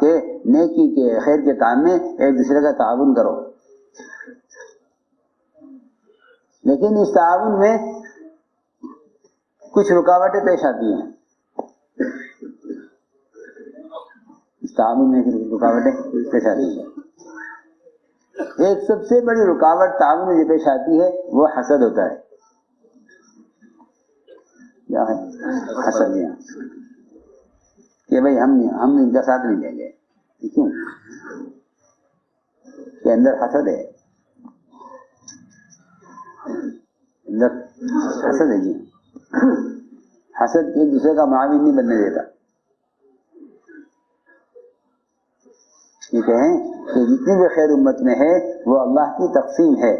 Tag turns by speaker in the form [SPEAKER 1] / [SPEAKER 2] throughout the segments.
[SPEAKER 1] کہ نیکی کے خیر کے کام میں ایک دوسرے کا تعاون کرو، لیکن اس تعاون میں کچھ رکاوٹیں پیش آتی ہیں، اس تعاون میں رکاوٹیں پیش آتی ہیں۔ ایک سب سے بڑی رکاوٹ تعاون میں جو پیش آتی ہے وہ حسد ہوتا ہے۔ کیا ہے؟ حسد، کہ بھئی ہم ان کا ساتھ نہیں دیں گے، کیوں؟ کہ اندر حسد ہے، اندر حسد ہے جی، حسد ایک دوسرے کا معاون نہیں بننے دیتا۔ یہ کہیں کہ جتنی بھی خیر امت میں ہے وہ اللہ کی تقسیم ہے،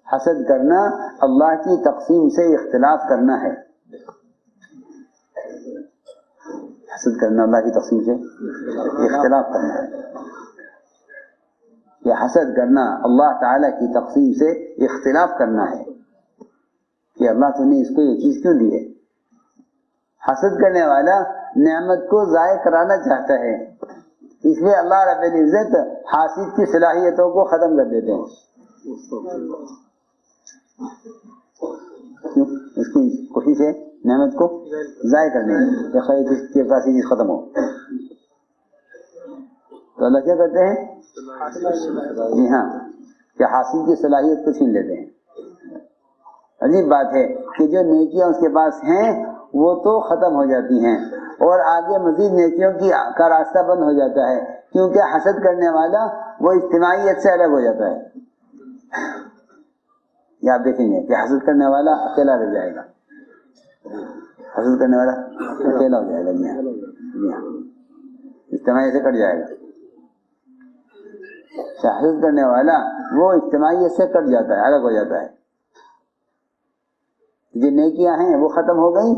[SPEAKER 1] حسد کرنا اللہ کی تقسیم سے اختلاف کرنا ہے، حسد کرنا اللہ کی تقسیم سے اختلاف کرنا ہے، یہ حسد کرنا اللہ تعالیٰ کی تقسیم سے اختلاف کرنا ہے کہ اللہ تو نے اس کو یہ چیز کیوں دی ہے۔ حسد کرنے والا نعمت کو ضائع کرانا چاہتا ہے، اس لیے اللہ رب العزت حاسد کی صلاحیتوں کو ختم کر دیتے ہیں، کیوں؟ اس کی کوشش ہے نعمت کو ضائع کرنے کی، خیر کی ایسی چیز ختم ہو، تو اللہ کیا کرتے ہیں؟ جی ہاں، کہ حاسد کی صلاحیت کو چھین لیتے ہیں۔ عجیب بات ہے کہ جو نیکیاں اس کے پاس ہیں وہ تو ختم ہو جاتی ہیں اور آگے مزید نیکیوں کا راستہ بند ہو جاتا ہے، کیونکہ حسد کرنے والا وہ اجتماعیت سے الگ ہو جاتا ہے۔ یہ آپ دیکھیں گے کہ حسد کرنے والا اکیلا رہ جائے گا، حسد کرنے والا اکیلا ہو جائے گا، جی ہاں، اجتماعیت سے کٹ جائے گا۔ حسد کرنے والا وہ اجتماعیت سے کٹ جاتا ہے، الگ ہو جاتا ہے۔ جو نیکیاں ہیں وہ ختم ہو گئی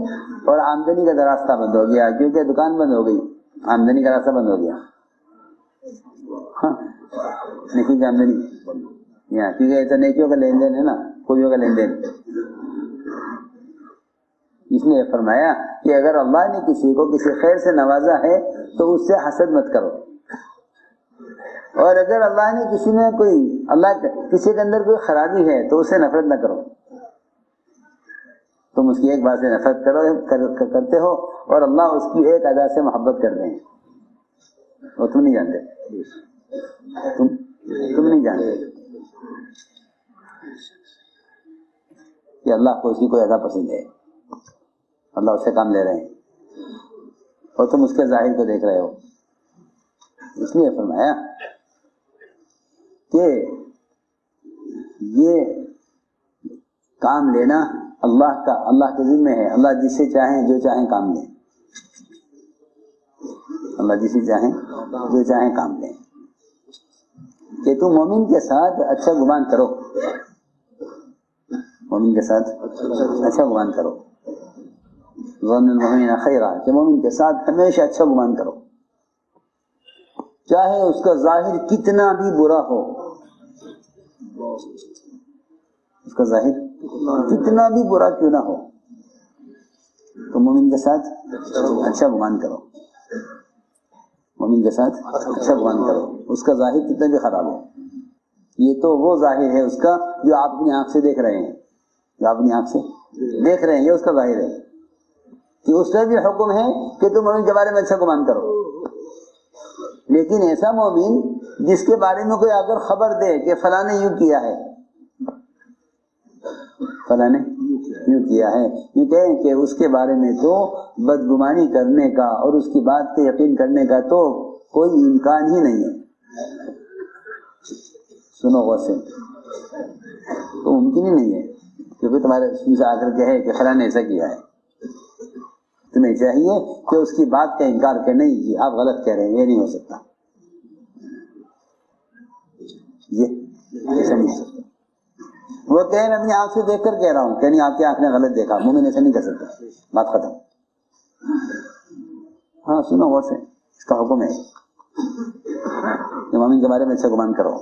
[SPEAKER 1] اور آمدنی کا راستہ بند ہو گیا، کیونکہ دکان بند ہو گئی، آمدنی کا راستہ بند ہو گیا، نیکی کی آمدنی، کیونکہ ایسا نیکیوں کا لین دین ہے نا، خوبیوں کا لین دین۔ اس نے فرمایا کہ اگر اللہ نے کسی کو کسی خیر سے نوازا ہے تو اس سے حسد مت کرو، اور اگر اللہ نے کسی کے اندر کوئی خرابی ہے تو اسے نفرت نہ کرو۔ تم اس کی ایک بات سے نفرت کرتے ہو اور اللہ اس کی ایک ادا سے محبت کرتے ہیں، اور تم نہیں جانتے، تم نہیں جانتے کہ اللہ کو اسی کو ادا پسند ہے، اللہ اس سے کام لے رہے ہیں اور تم اس کے ظاہر کو دیکھ رہے ہو۔ اس لیے فرمایا کہ یہ کام لینا اللہ کے ذمہ ہے، اللہ جس سے چاہیں جو چاہیں کام لیں، اللہ جس سے چاہیں جو چاہیں کام لیں، کہ تم مومن کے ساتھ اچھا گمان کرو، مومن کے ساتھ اچھا گمان کرو، ظن المؤمن خیرا، کہ مومن کے ساتھ ہمیشہ اچھا گمان کرو، چاہے اس کا ظاہر کتنا بھی برا ہو، اس کا ظاہر کتنا بھی برا کیوں نہ ہو، تو مومن کے ساتھ اچھا گمان کرو، مومن کے ساتھ اچھا گمان کرو، اس کا ظاہر کتنا بھی خراب ہو۔ یہ تو وہ ظاہر ہے اس کا جو آپ اپنی آنکھ سے دیکھ رہے ہیں، جو آپ اپنی آنکھ سے دیکھ رہے ہیں، یہ اس کا ظاہر ہے، کہ اس کا بھی حکم ہے کہ تم مومن کے بارے میں اچھا گمان کرو، لیکن ایسا مومن جس کے بارے میں کوئی اگر خبر دے کہ فلاں نے یوں کیا ہے، فلاں نے یوں کیا ہے، یوں کہیں کہ اس کے بارے میں تو بدگمانی کرنے کا اور اس کی بات پہ یقین کرنے کا تو کوئی امکان ہی نہیں ہے، سنو غور سے، تو ممکن ہی نہیں ہے کیونکہ تمہارے سے آ کر کے ہے کہ فلاں نے ایسا کیا ہے، تمہیں چاہیے کہ اس کی بات کا انکار کہ نہیں جی آپ غلط کہہ رہے ہیں، یہ نہیں ہو سکتا، یہ ایسا نہیں ہو سکتا۔ وہ کہے میں اپنی آنکھ سے دیکھ کر کہہ رہا ہوں کہ نہیں آپ کی آنکھ نے غلط دیکھا، مومن ایسا نہیں کر سکتا، بات ختم۔ ہاں سنو غور سے، اس کا حکم ہے کہ مومن کے بارے میں اچھا گمان کرو،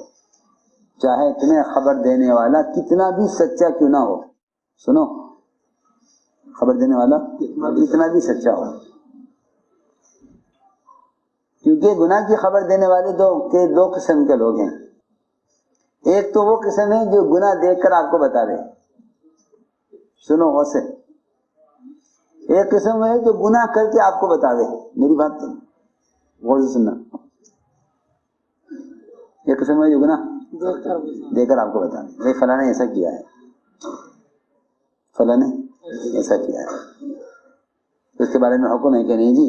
[SPEAKER 1] چاہے تمہیں خبر دینے والا کتنا بھی سچا کیوں نہ ہو، سنو، خبر دینے والا کتنا بھی سچا ہو، کیونکہ گناہ کی خبر دینے والے دو قسم کے لوگ ہیں. ایک تو وہ قسم ہے جو گناہ دیکھ کر آپ کو بتا دے, سنو غور سے. ایک قسم ہے جو گناہ کر کے آپ کو بتا دے. میری بات غور سے سننا. ایک قسم ہے جو گناہ دیکھ کر آپ کو بتا دے, فلاں نے ایسا کیا ہے, فلاں نے ایسا کیا ہے. اس کے بارے میں حکم ہے کہ نہیں جی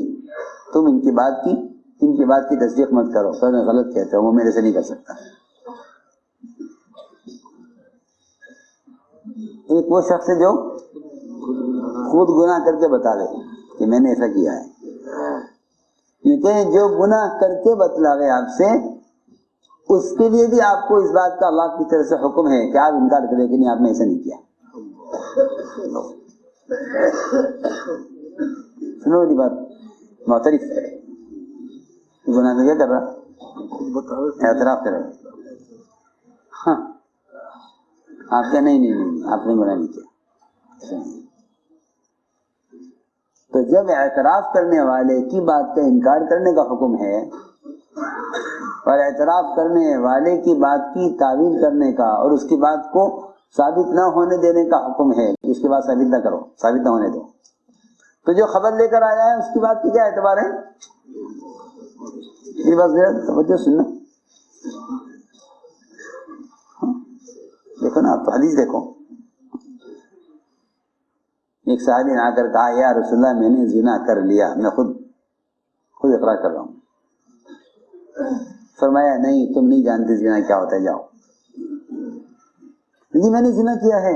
[SPEAKER 1] تم ان کی بات کی تصدیق مت کرو, تو میں غلط کہتا ہوں, وہ میرے سے نہیں کر سکتا. ایک وہ شخص ہے جو خود گناہ کر کے بتا دے کہ میں نے ایسا کیا ہے. کیونکہ جو گناہ کر کے بتلاوے آپ سے, اس کے لیے بھی آپ کو اس بات کا اللہ کی طرف سے حکم ہے کہ آپ انکار کریں کہ نہیں آپ نے ایسا نہیں کیا. سنو میری بات, معترف گناہ میں کیا کر رہا, اعتراف کر رہا. ہاں آپ کا نہیں آپ نے گناہ نہیں کیا. تو جب اعتراف کرنے والے کی بات کا انکار کرنے کا حکم ہے اور اعتراف کرنے والے کی بات کی تعویل کرنے کا اور اس کی بات کو ثابت نہ ہونے دینے کا حکم ہے, اس کے بعد ثابت نہ کرو, ثابت نہ ہونے دو, تو جو خبر لے کر آیا ہے اس کی بات کی کیا اعتبار ہے؟ یہ بات توجہ سننا. دیکھو نا, آپ تو حدیث دیکھو. ایک صحابی نے آ کر کہا یا رسول اللہ میں نے زنا کر لیا, میں خود اقرار کر رہا ہوں. فرمایا نہیں تم نہیں جانتے زنا کیا ہوتا ہے, جاؤ. جی میں نے زنا کیا ہے.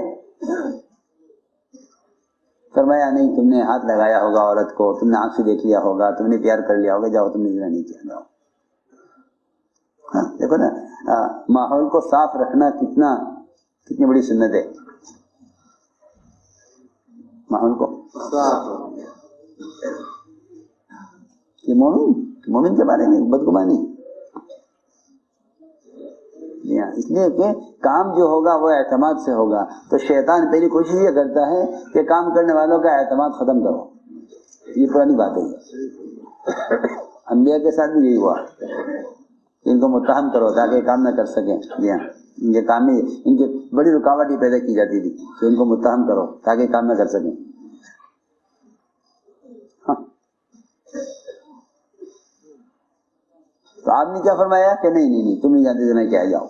[SPEAKER 1] فرمایا نہیں تم نے ہاتھ لگایا ہوگا عورت کو, تم نے آنکھ سے دیکھ لیا ہوگا, تم نے پیار کر لیا ہوگا, جاؤ تم نے زنا نہیں کیا, جاؤ. دیکھو نا ماحول کو صاف رکھنا کتنی بڑی سنت ہے. ماحول کو کہ مومن کے بارے میں بدگمانی, اس لیے کہ کام جو ہوگا وہ اعتماد سے ہوگا. تو شیطان پہلی کوشش یہ کرتا ہے کہ کام کرنے والوں کا اعتماد ختم کرو. یہ پرانی بات ہے, انبیاء کے ساتھ بھی یہی ہوا, ان کو متہم کرو تاکہ یہ کام نہ کر سکیں. ان کے کام میں ان کی بڑی رکاوٹ ہی پیدا کی جاتی تھی کہ ان کو متہم کرو تاکہ کام نہ کر سکیں. تو آپ نے کیا فرمایا کہ نہیں تم نہیں جانتے زنا کیا, جاؤ.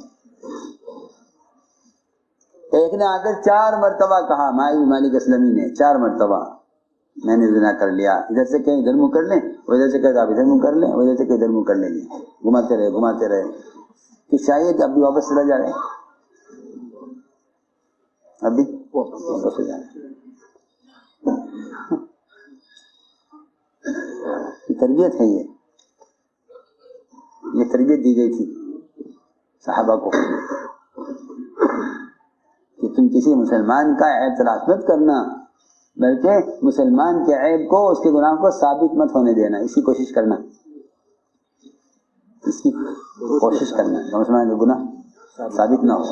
[SPEAKER 1] ایک نے آ کر 4 مرتبہ کہا, مائی مالک اسلمی نے 4 مرتبہ میں نے زنا کر لیا. ادھر سے کہیں ادھر منہ کر لیں, وہ ادھر سے کہیں آپ ادھر منہ کر لیں, وہ ادھر سے کہیں ادھر منہ کر لیں گے. گھماتے رہے کہ چاہیے کہ اب بھی واپس چلا جا رہے ہیں, اب بھی واپس چلا جا رہے ہیں. تربیت ہے یہ تربیت دی گئی تھی صحابہ کو کہ تم کسی مسلمان کا عیب تلاش مت کرنا, بلکہ مسلمان کے عیب کو, اس کے گناہ کو ثابت مت ہونے دینا. اس کی کوشش کرنا, مسلمان کا گناہ ثابت نہ ہو,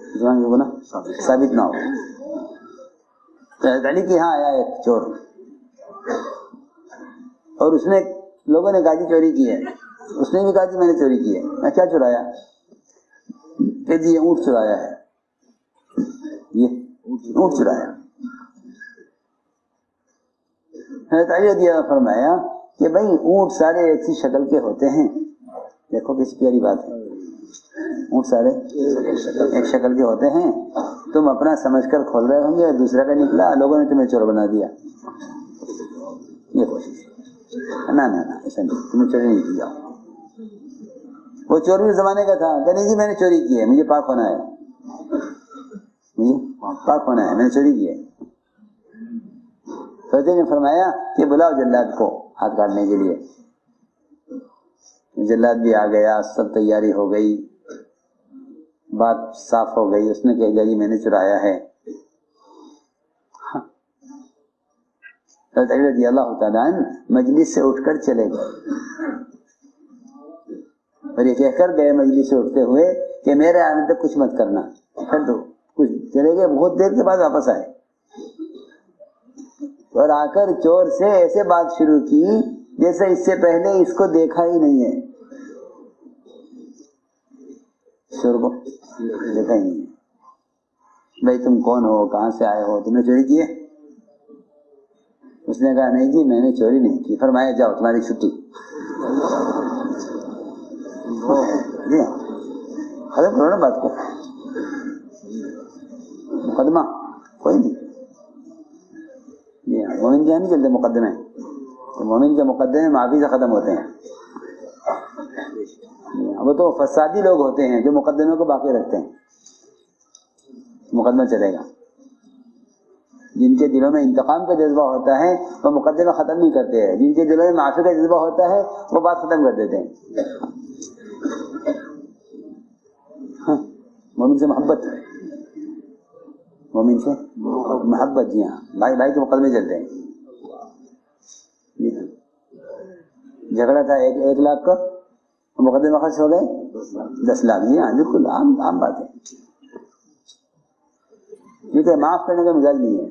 [SPEAKER 1] مسلمان کا گناہ ثابت نہ ہو. علی کے یہاں آیا ایک چور, اور اس نے لوگوں نے کہا جی چوری کی ہے. اس نے بھی کہا جی میں نے چوری کی ہے. میں کیا چرایا؟ کہ جی یہ اونٹ چرایا ہے, یہ اونٹ چرایا. فرمایا کہ بھائی اونٹ سارے ایک سی شکل کے ہوتے ہیں. دیکھو کس پیاری بات ہے, اونٹ سارے ایک شکل کے ہوتے ہیں. تم اپنا سمجھ کر کھول رہے ہوں گے, دوسرا کا نکلا, لوگوں نے تمہیں چور بنا دیا. یہ کوشش نہ ایسا نہیں, تمہیں چوری نہیں کی. جاؤ. وہ چور بھی زمانے کا تھا کہ نہیں جی میں نے چوری کی ہے, مجھے پاک ہونا ہے, میں نے چوری کی ہے. فرزے نے فرمایا کہ بلاؤ جلاد کو ہاتھ کاٹنے کے لیے. جلاد بھی آ گیا, سب تیاری ہو گئی, بات صاف ہو گئی. اس نے کہا جی میں نے چرایا ہے. حضرت علی رضی اللہ تعالیٰ عنہ مجلس سے اٹھ کر چلے گئے, اور یہ کہہ کر گئے مجلس سے اٹھتے ہوئے کہ میرے آنے تک کچھ مت کرنا. پھر تو کچھ چلے گئے, بہت دیر کے بعد واپس آئے. اور آ کر چور سے ایسے بات شروع کی جیسے اس سے پہلے اس کو دیکھا ہی نہیں ہے. چور کو دیکھا ہی نہیں ہے. بھائی تم کون ہو, کہاں سے آئے ہو, تم نے چوری کی ہے؟ اس نے کہا نہیں جی میں نے چوری نہیں کی. فرمایا جاؤ تمہاری چھٹی. جی ہاں ختم کرو نا بات کو, مقدمہ کوئی نہیں. جی ہاں مومن کیا نہیں چلتے مقدمے, مومن کے مقدمے معافی سے ختم ہوتے ہیں. وہ تو فسادی لوگ ہوتے ہیں جو مقدمے کو باقی رکھتے ہیں. مقدمہ چلے گا. جن کے دلوں میں انتقام کا جذبہ ہوتا ہے وہ مقدمہ ختم نہیں کرتے ہیں. جن کے دلوں میں معافی کا جذبہ ہوتا ہے وہ بات ختم کر دیتے ہیں. مومن سے محبت, مومن سے محبت. جی ہاں بھائی بھائی کے مقدمے چلتے ہیں. جھگڑا تھا 1 لاکھ کا, مقدمے خرچ ہو گئے 10 لاکھ. جی ہاں بالکل عام بات ہے, کیونکہ معاف کرنے کا مزاج نہیں ہے.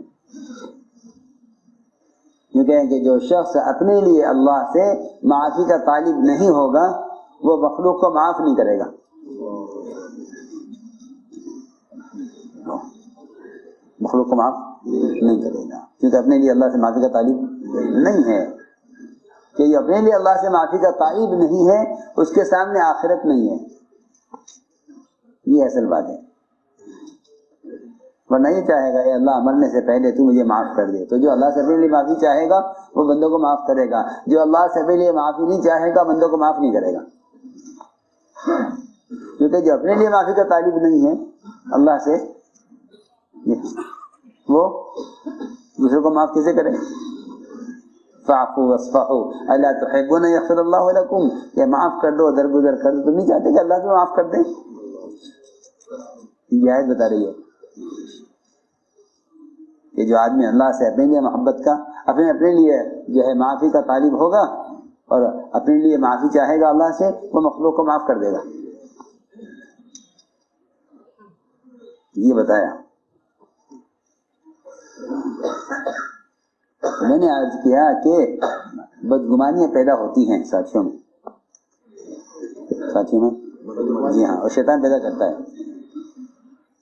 [SPEAKER 1] یہ کہیں کہ جو شخص اپنے لیے اللہ سے معافی کا طالب نہیں ہوگا وہ مخلوق کو معاف نہیں کرے گا. مخلوق کو معاف نہیں کرے گا کیونکہ اپنے لیے اللہ سے معافی کا طالب نہیں ہے. کہ یہ اپنے لیے اللہ سے معافی کا طالب نہیں ہے اس کے سامنے آخرت نہیں ہے. یہ اصل بات ہے. ورنہ یہ چاہے گا اے اللہ مرنے سے پہلے تو مجھے معاف کر دے, تو جو اللہ سے اپنے لیے معافی چاہے گا وہ بندوں کو معاف کرے گا. جو اللہ سے اپنے لیے معافی نہیں چاہے گا بندوں کو معاف نہیں کرے گا. کیونکہ جو اپنے لیے معافی کا طالب نہیں ہے اللہ سے, وہ دوسرے کو معاف کیسے کرے؟ فاعفوا واصفحوا الا تحبون یغفر اللہ لکم, کہ معاف کر دو, درگزر کر دو. تم نہیں چاہتے کہ اللہ تمہیں معاف کر دے؟ یہ آیت بتا رہی ہے کہ جو آدمی اللہ سے اپنے لیے محبت کا, اپنے لیے جو ہے معافی کا طالب ہوگا اور اپنے لیے معافی چاہے گا اللہ سے, وہ مخلوق کو معاف کر دے گا. یہ بتایا. میں نے عرض کیا کہ بدگمانیاں پیدا ہوتی ہیں ساتھیوں میں. جی ہاں, اور شیطان پیدا کرتا ہے.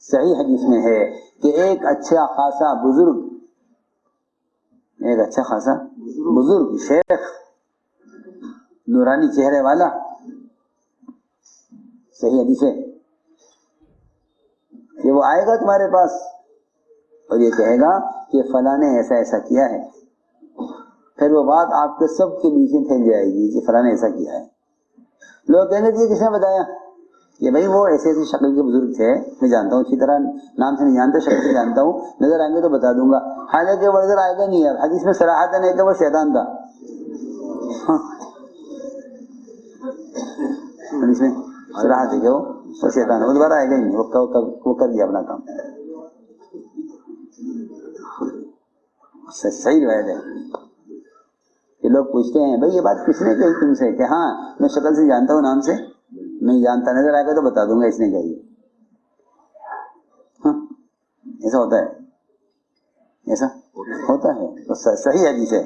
[SPEAKER 1] صحیح حدیث میں ہے کہ ایک اچھا خاصا بزرگ شیخ نورانی چہرے والا, صحیح حدیث ہے کہ وہ آئے گا تمہارے پاس اور یہ کہے گا کہ فلاں نے ایسا ایسا کیا ہے. پھر وہ بات آپ کے سب کے بیچ میں پھیل جائے گی کہ فلاں نے ایسا کیا ہے. لوگ کہیں گے کس نے بتایا؟ کہ بھائی وہ ایسے ایسے شکل کے بزرگ تھے, میں جانتا ہوں, اچھی طرح نام سے نہیں جانتا, شکل سے جانتا ہوں, نظر آئیں گے تو بتا دوں گا. حالانکہ وہ نظر آئے گا نہیں ہے. حدیث میں صراحتاً ہے کہ وہ شیطان تھا. حدیث میں صراحت ہے کہ وہ شیطان ہے, وہ دوبارہ آئے گا ہی نہیں, وہ کر گیا اپنا کام. صحیح روایت ہے کہ لوگ پوچھتے ہیں بھائی یہ بات کس نے کہی تم سے, کہ ہاں میں شکل سے جانتا ہوں, نام سے نہیں جانتا, نظر آئے گا تو بتا دوں گا اس نے کہی. ایسا ہوتا ہے, ایسا ہوتا ہے. تو صحیح حدیث ہے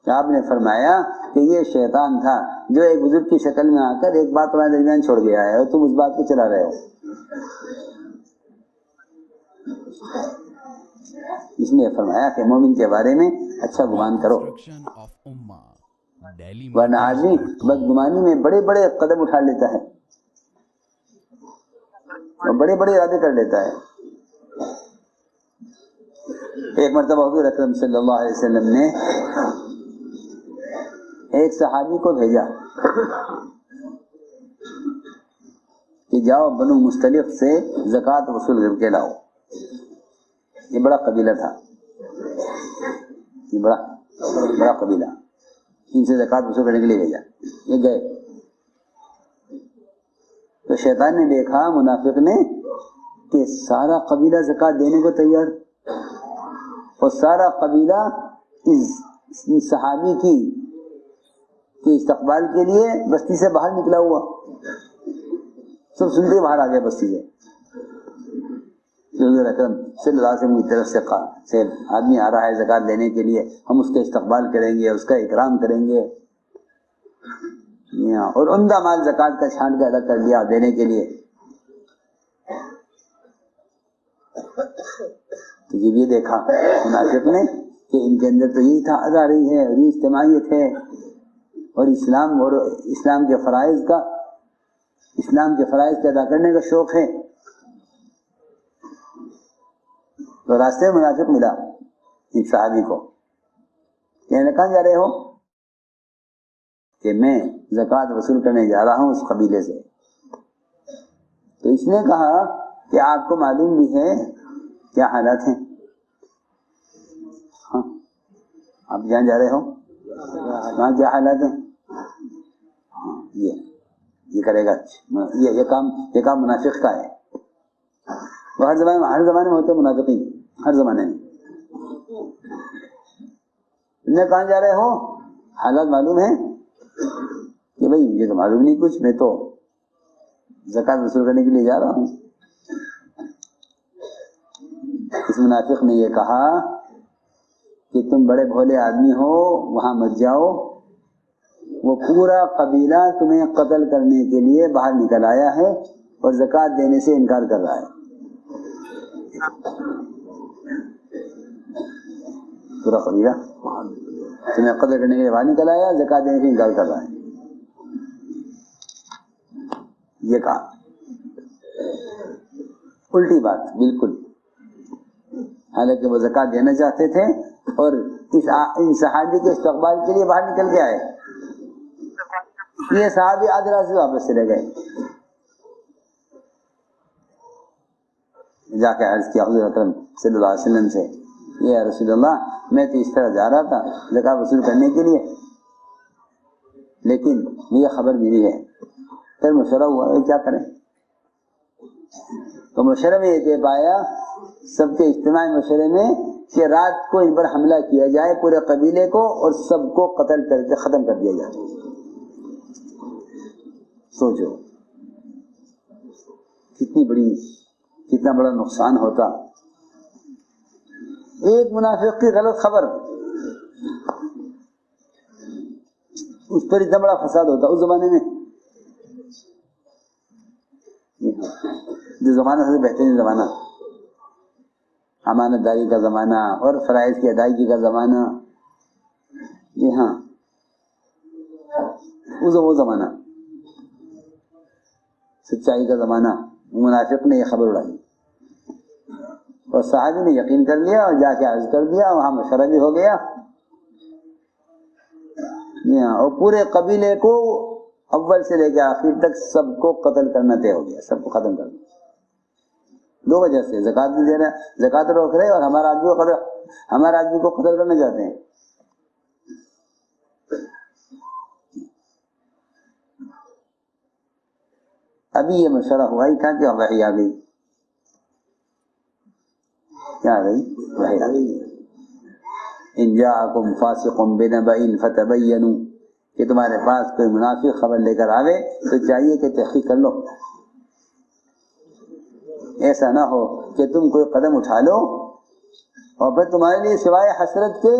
[SPEAKER 1] کہ آپ نے فرمایا کہ یہ شیطان تھا جو ایک بزرگ کی شکل میں آ کر ایک بات تمہارے درمیان چھوڑ گیا ہے اور تم اس بات کو چلا رہے ہو. اس نے فرمایا کہ مومن کے بارے میں اچھا گمان کرو, ورنہ آدمی بدگمانی میں بڑے بڑے قدم اٹھا لیتا ہے اور بڑے بڑے ارادے کر لیتا ہے. ایک مرتبہ حضور اکرم صلی اللہ علیہ وسلم نے ایک صحابی کو بھیجا کہ جاؤ بنو مستلق سے زکوٰۃ وصول کر کے لاؤ. یہ بڑا قبیلہ تھا, یہ بڑا قبیلہ, ان سے زکوٰۃ وصول کرنے کے لیے بھیجا. یہ گئے تو شیطان نے دیکھا, منافق نے, کہ سارا قبیلہ زکوٰۃ دینے کو تیار, اور سارا قبیلہ اس صحابی کی استقبال کے لیے بستی سے باہر نکلا ہوا. سب سنتے باہر آ گئے بستی سے. حضور اکرم صلی اللہ علیہ وسلم کی طرف سے آدمی آ رہا ہے زکوٰۃ لینے کے لیے، ہم اس کا استقبال کریں گے، اس کا اکرام کریں گے، اور عمدہ مال زکوٰۃ کا چھانٹ کے الگ کر لیا دینے کے لیے. تو جب یہ دیکھا منافق نے کہ ان کے اندر تو یہی تھا ادا رہی ہے اور یہ اجتماعیت ہے اور اسلام کے فرائض کے ادا کرنے کا شوق ہے، تو راستے میں منافق ملا ان صحابی کو. کہنے کہاں جا رہے ہو؟ کہ میں زکوٰۃ وصول کرنے جا رہا ہوں اس قبیلے سے. تو اس نے کہا کہ آپ کو معلوم بھی ہے کیا حالات ہیں؟ ہاں آپ جہاں جا رہے ہو وہاں کیا حالات ہیں؟ ہاں یہ کرے گا، یہ کام منافق کا ہے. وہ ہر زمانے میں ہوتے منافقین، ہر زمانے میں. انہیں کہاں جا رہے ہو؟ حالات معلوم ہے کہ بھائی یہ تو معلوم نہیں کچھ، میں تو زکوٰۃ وصول کرنے کے لیے جا رہا ہوں. اس منافق نے یہ کہا کہ تم بڑے بھولے آدمی ہو، وہاں مت جاؤ، وہ پورا قبیلہ تمہیں قتل کرنے کے لیے باہر نکل آیا ہے اور زکوٰۃ دینے سے انکار کر رہا ہے. پورا قبیلہ تمہیں قتل کرنے کے لیے باہر نکل آیا، زکوٰۃ دینے سے انکار کر رہا ہے. یہ کہا الٹی بات بالکل، حالانکہ وہ زکوٰۃ دینا چاہتے تھے اور ان صحابی کے استقبال کے لیے باہر نکل کے آئے. یہ صحابی آدھ راستے سے واپس چلے گئے. جا کے عرض کیا حضور اکرم صلی اللہ علیہ وسلم سے، یا رسول اللہ میں تو اس طرح جا رہا تھا زکوٰۃ وصول کرنے کے لیے، لیکن مجھے خبر ملی ہے. پھر مشورہ ہوا کیا کریں؟ تو مشورے میں یہ دے پایا سب کے اجتماعی مشورے میں کہ رات کو ان پر حملہ کیا جائے پورے قبیلے کو اور سب کو قتل کر کے ختم کر دیا جائے. سوچو کتنا بڑا نقصان ہوتا. ایک منافق کی غلط خبر اس پر اتنا بڑا فساد ہوتا اس زمانے میں. جو زمانہ سب سے بہترین زمانہ، امانت داری کا زمانہ اور فرائض کی ادائیگی کا زمانہ. جی ہاں وہ زمانہ سچائی کا زمانہ. منافق نے یہ خبر اڑائی اور صحابی نے یقین کر لیا اور جا کے عرض کر دیا، وہاں مشورہ بھی ہو گیا. جی ہاں، اور پورے قبیلے کو اول سے لے کے آخر تک سب کو قتل کرنا طے ہو گیا، سب کو ختم کر دیا. دو وجہ سے زکوٰۃ نہیں دے رہے، زکوٰۃ روک رہے اور ہمارا آدمی کو قتل کرنا چاہتے ہیں. ابھی یہ مشورہ ہوا ہی تھا کہ وحی آ گئی. کیا آ گئی؟ وحی آ گئی. ان جاءکم فاسق بنبأ فتبینوا، کہ تمہارے پاس کوئی منافق خبر لے کر آوے تو چاہیے کہ تحقیق کر لو. ایسا نہ ہو کہ تم کوئی قدم اٹھا لو اور پھر تمہارے لیے سوائے حسرت کے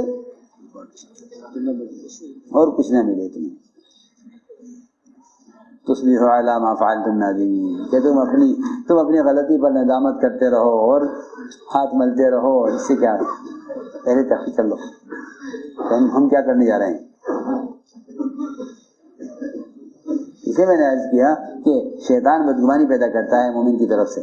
[SPEAKER 1] اور کچھ نہ ملے تمہیں. تصبحوا علی ما فعلتم نادمین، کہ تم اپنی غلطی پر ندامت کرتے رہو اور ہاتھ ملتے رہو. اس سے کیا، پہلے تحقیق کر لو ہم کیا کرنے جا رہے ہیں. اسے میں نے عرض کیا کہ شیطان بدگمانی پیدا کرتا ہے مومن کی طرف سے.